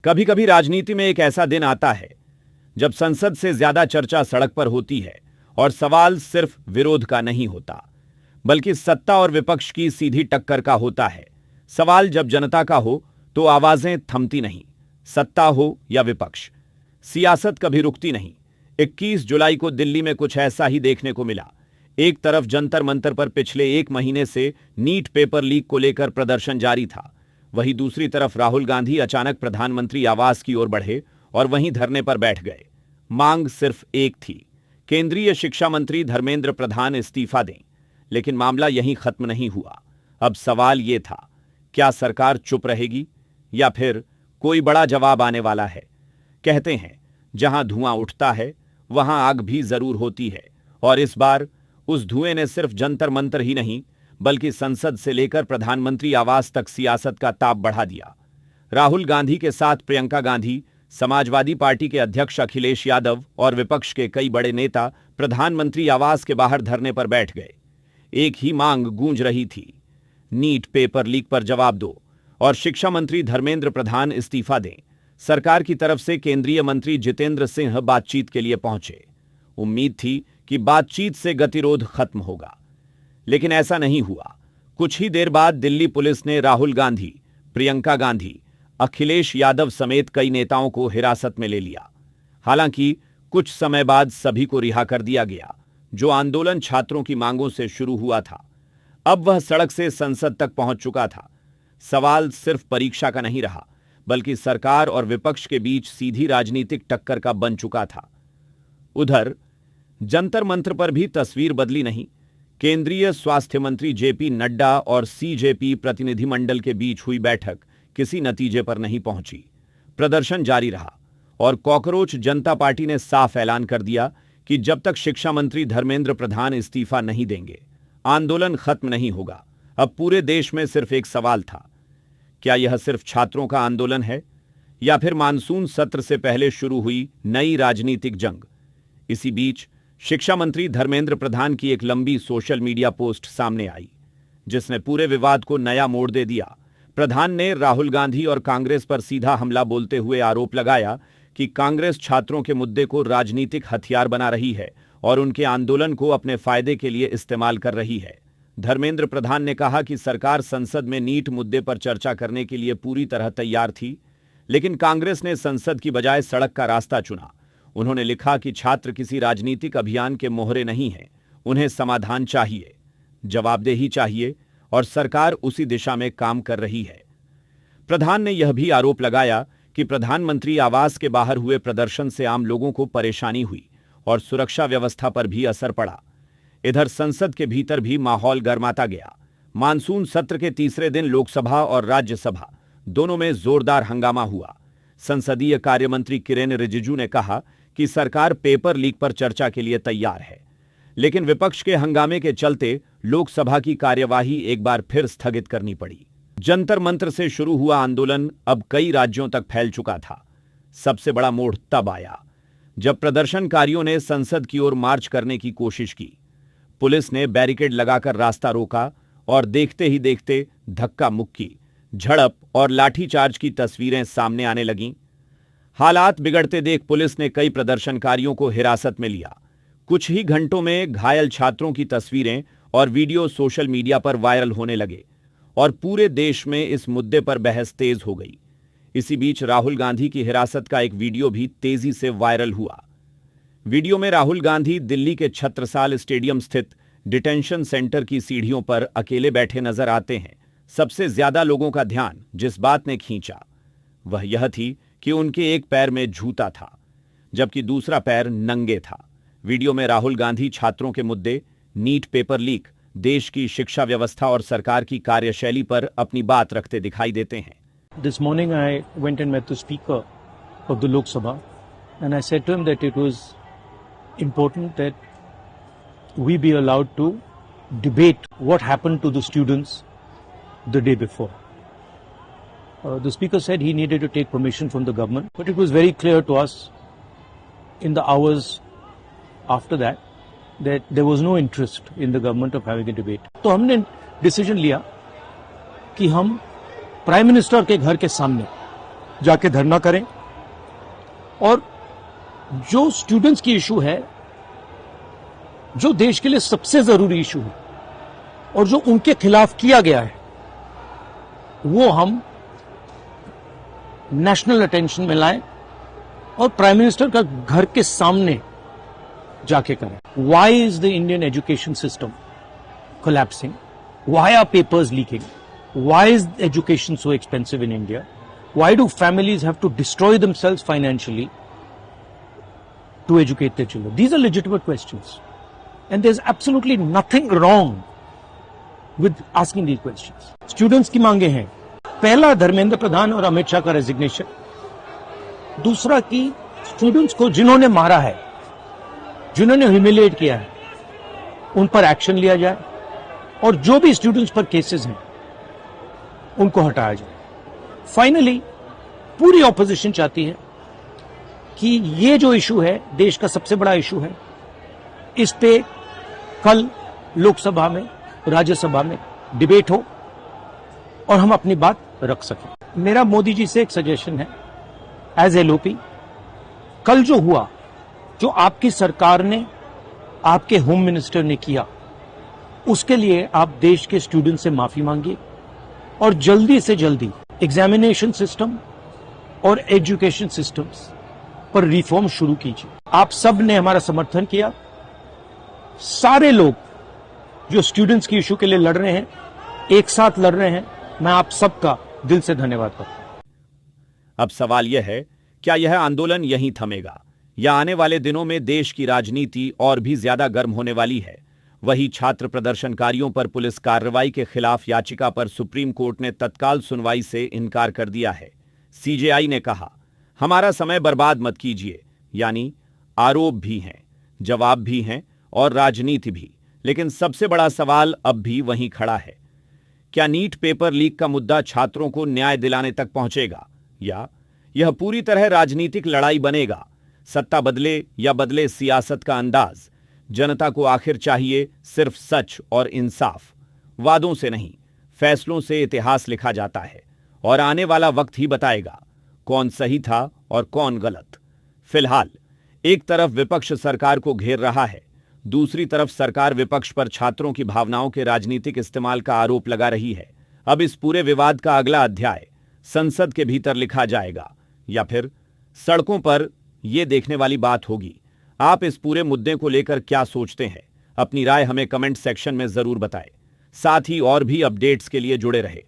कभी कभी राजनीति में एक ऐसा दिन आता है जब संसद से ज्यादा चर्चा सड़क पर होती है और सवाल सिर्फ विरोध का नहीं होता, बल्कि सत्ता और विपक्ष की सीधी टक्कर का होता है। सवाल जब जनता का हो तो आवाजें थमती नहीं, सत्ता हो या विपक्ष, सियासत कभी रुकती नहीं। 21 जुलाई को दिल्ली में कुछ ऐसा ही देखने को मिला। एक तरफ जंतर मंतर पर पिछले एक महीने से नीट पेपर लीक को लेकर प्रदर्शन जारी था, वहीं दूसरी तरफ राहुल गांधी अचानक प्रधानमंत्री आवास की ओर बढ़े और वहीं धरने पर बैठ गए। मांग सिर्फ एक थी, केंद्रीय शिक्षा मंत्री धर्मेंद्र प्रधान इस्तीफा दें। लेकिन मामला यहीं खत्म नहीं हुआ। अब सवाल यह था, क्या सरकार चुप रहेगी या फिर कोई बड़ा जवाब आने वाला है? कहते हैं जहां धुआं उठता है वहां आग भी जरूर होती है, और इस बार उस धुएं ने सिर्फ जंतर मंतर ही नहीं बल्कि संसद से लेकर प्रधानमंत्री आवास तक सियासत का ताप बढ़ा दिया। राहुल गांधी के साथ प्रियंका गांधी, समाजवादी पार्टी के अध्यक्ष अखिलेश यादव और विपक्ष के कई बड़े नेता प्रधानमंत्री आवास के बाहर धरने पर बैठ गए। एक ही मांग गूंज रही थी, नीट पेपर लीक पर जवाब दो और शिक्षा मंत्री धर्मेंद्र प्रधान इस्तीफा दें। सरकार की तरफ से केंद्रीय मंत्री जितेंद्र सिंह बातचीत के लिए पहुंचे। उम्मीद थी कि बातचीत से गतिरोध खत्म होगा, लेकिन ऐसा नहीं हुआ। कुछ ही देर बाद दिल्ली पुलिस ने राहुल गांधी, प्रियंका गांधी, अखिलेश यादव समेत कई नेताओं को हिरासत में ले लिया। हालांकि कुछ समय बाद सभी को रिहा कर दिया गया। जो आंदोलन छात्रों की मांगों से शुरू हुआ था, अब वह सड़क से संसद तक पहुंच चुका था। सवाल सिर्फ परीक्षा का नहीं रहा, बल्कि सरकार और विपक्ष के बीच सीधी राजनीतिक टक्कर का बन चुका था। उधर जंतर मंतर पर भी तस्वीर बदली नहीं। केंद्रीय स्वास्थ्य मंत्री जेपी नड्डा और सीजेपी प्रतिनिधिमंडल के बीच हुई बैठक किसी नतीजे पर नहीं पहुंची। प्रदर्शन जारी रहा और कॉकरोच जनता पार्टी ने साफ ऐलान कर दिया कि जब तक शिक्षा मंत्री धर्मेंद्र प्रधान इस्तीफा नहीं देंगे, आंदोलन खत्म नहीं होगा। अब पूरे देश में सिर्फ एक सवाल था, क्या यह सिर्फ छात्रों का आंदोलन है या फिर मानसून सत्र से पहले शुरू हुई नई राजनीतिक जंग? इसी बीच शिक्षा मंत्री धर्मेंद्र प्रधान की एक लंबी सोशल मीडिया पोस्ट सामने आई, जिसने पूरे विवाद को नया मोड़ दे दिया। प्रधान ने राहुल गांधी और कांग्रेस पर सीधा हमला बोलते हुए आरोप लगाया कि कांग्रेस छात्रों के मुद्दे को राजनीतिक हथियार बना रही है और उनके आंदोलन को अपने फायदे के लिए इस्तेमाल कर रही है। धर्मेंद्र प्रधान ने कहा कि सरकार संसद में नीट मुद्दे पर चर्चा करने के लिए पूरी तरह तैयार थी, लेकिन कांग्रेस ने संसद की बजाय सड़क का रास्ता चुना। उन्होंने लिखा कि छात्र किसी राजनीतिक अभियान के मोहरे नहीं हैं, उन्हें समाधान चाहिए, जवाबदेही चाहिए और सरकार उसी दिशा में काम कर रही है। प्रधान ने यह भी आरोप लगाया कि प्रधानमंत्री आवास के बाहर हुए प्रदर्शन से आम लोगों को परेशानी हुई और सुरक्षा व्यवस्था पर भी असर पड़ा। इधर संसद के भीतर भी माहौल गर्माता गया। मानसून सत्र के तीसरे दिन लोकसभा और राज्यसभा दोनों में जोरदार हंगामा हुआ। संसदीय कार्य मंत्री किरेन रिजिजू ने कहा कि सरकार पेपर लीक पर चर्चा के लिए तैयार है, लेकिन विपक्ष के हंगामे के चलते लोकसभा की कार्यवाही एक बार फिर स्थगित करनी पड़ी। जंतर मंतर से शुरू हुआ आंदोलन अब कई राज्यों तक फैल चुका था। सबसे बड़ा मोड़ तब आया जब प्रदर्शनकारियों ने संसद की ओर मार्च करने की कोशिश की। पुलिस ने बैरिकेड लगाकर रास्ता रोका और देखते ही देखते धक्का मुक्की, झड़प और लाठीचार्ज की तस्वीरें सामने आने लगीं। हालात बिगड़ते देख पुलिस ने कई प्रदर्शनकारियों को हिरासत में लिया। कुछ ही घंटों में घायल छात्रों की तस्वीरें और वीडियो सोशल मीडिया पर वायरल होने लगे और पूरे देश में इस मुद्दे पर बहस तेज हो गई। इसी बीच राहुल गांधी की हिरासत का एक वीडियो भी तेजी से वायरल हुआ। वीडियो में राहुल गांधी दिल्ली के छत्रसाल स्टेडियम स्थित डिटेंशन सेंटर की सीढ़ियों पर अकेले बैठे नजर आते हैं। सबसे ज्यादा लोगों का ध्यान जिस बात ने खींचा वह यह थी कि उनके एक पैर में जूता था, जबकि दूसरा पैर नंगे था। वीडियो में राहुल गांधी छात्रों के मुद्दे, नीट पेपर लीक, देश की शिक्षा व्यवस्था और सरकार की कार्यशैली पर अपनी बात रखते दिखाई देते हैं। This morning I went and met the speaker of the Lok Sabha and I said to him that it was important that we be allowed to debate what happened to the students the day before. The speaker said he needed to take permission from the government, but it was very clear to us in the hours after that there was no interest in the government of having a debate. तो हमने decision लिया कि हम prime minister के घर के सामने जाके धरना करें और जो स्टूडेंट्स की इशू है, जो देश के लिए सबसे जरूरी इशू है और जो उनके खिलाफ किया गया है, वो हम नेशनल अटेंशन में लाएं और प्राइम मिनिस्टर का घर के सामने जाके करें. Why is the Indian education system collapsing? Why are papers leaking? Why is education so expensive in India? Why do families have to destroy themselves financially to educate their children? These are legitimate questions. And there's absolutely nothing wrong with asking these questions. Students की मांगे हैं, पहला धर्मेंद्र प्रधान और अमित शाह का resignation, दूसरा कि students को जिन्होंने मारा है, जिन्होंने ह्यूमिलिएट किया है, उन पर एक्शन लिया जाए और जो भी स्टूडेंट्स पर केसेस हैं उनको हटाया जाए. फाइनली पूरी ऑपोजिशन चाहती है कि ये जो इशू है, देश का सबसे बड़ा इशू है, इस पे कल लोकसभा में, राज्यसभा में डिबेट हो और हम अपनी बात रख सकें. मेरा मोदी जी से एक सजेशन है, एज एलओपी, कल जो हुआ, जो आपकी सरकार ने, आपके होम मिनिस्टर ने किया, उसके लिए आप देश के स्टूडेंट से माफी मांगिए और जल्दी से जल्दी एग्जामिनेशन सिस्टम और एजुकेशन सिस्टम्स पर रिफॉर्म शुरू कीजिए. आप सब ने हमारा समर्थन किया. सारे लोग जो स्टूडेंट्स की इशू के लिए लड़ रहे हैं, एक साथ लड़ रहे हैं, मैं आप सबका दिल से धन्यवाद करता हूं. अब सवाल यह है, क्या यह आंदोलन यहीं थमेगा या आने वाले दिनों में देश की राजनीति और भी ज्यादा गर्म होने वाली है? वही छात्र प्रदर्शनकारियों पर पुलिस कार्रवाई के खिलाफ याचिका पर सुप्रीम कोर्ट ने तत्काल सुनवाई से इनकार कर दिया है. सीजेआई ने कहा, हमारा समय बर्बाद मत कीजिए. यानी आरोप भी हैं, जवाब भी हैं और राजनीति भी. लेकिन सबसे बड़ा सवाल अब भी वहीं खड़ा है, क्या नीट पेपर लीक का मुद्दा छात्रों को न्याय दिलाने तक पहुंचेगा या यह पूरी तरह राजनीतिक लड़ाई बनेगा? सत्ता बदले या बदले सियासत का अंदाज, जनता को आखिर चाहिए सिर्फ सच और इंसाफ. वादों से नहीं, फैसलों से इतिहास लिखा जाता है और आने वाला वक्त ही बताएगा कौन सही था और कौन गलत. फिलहाल एक तरफ विपक्ष सरकार को घेर रहा है, दूसरी तरफ सरकार विपक्ष पर छात्रों की भावनाओं के राजनीतिक इस्तेमाल का आरोप लगा रही है. अब इस पूरे विवाद का अगला अध्याय संसद के भीतर लिखा जाएगा या फिर सड़कों पर यह देखने वाली बात होगी. आप इस पूरे मुद्दे को लेकर क्या सोचते हैं? अपनी राय हमें कमेंट सेक्शन में जरूर बताएं. साथ ही और भी अपडेट्स के लिए जुड़े रहे.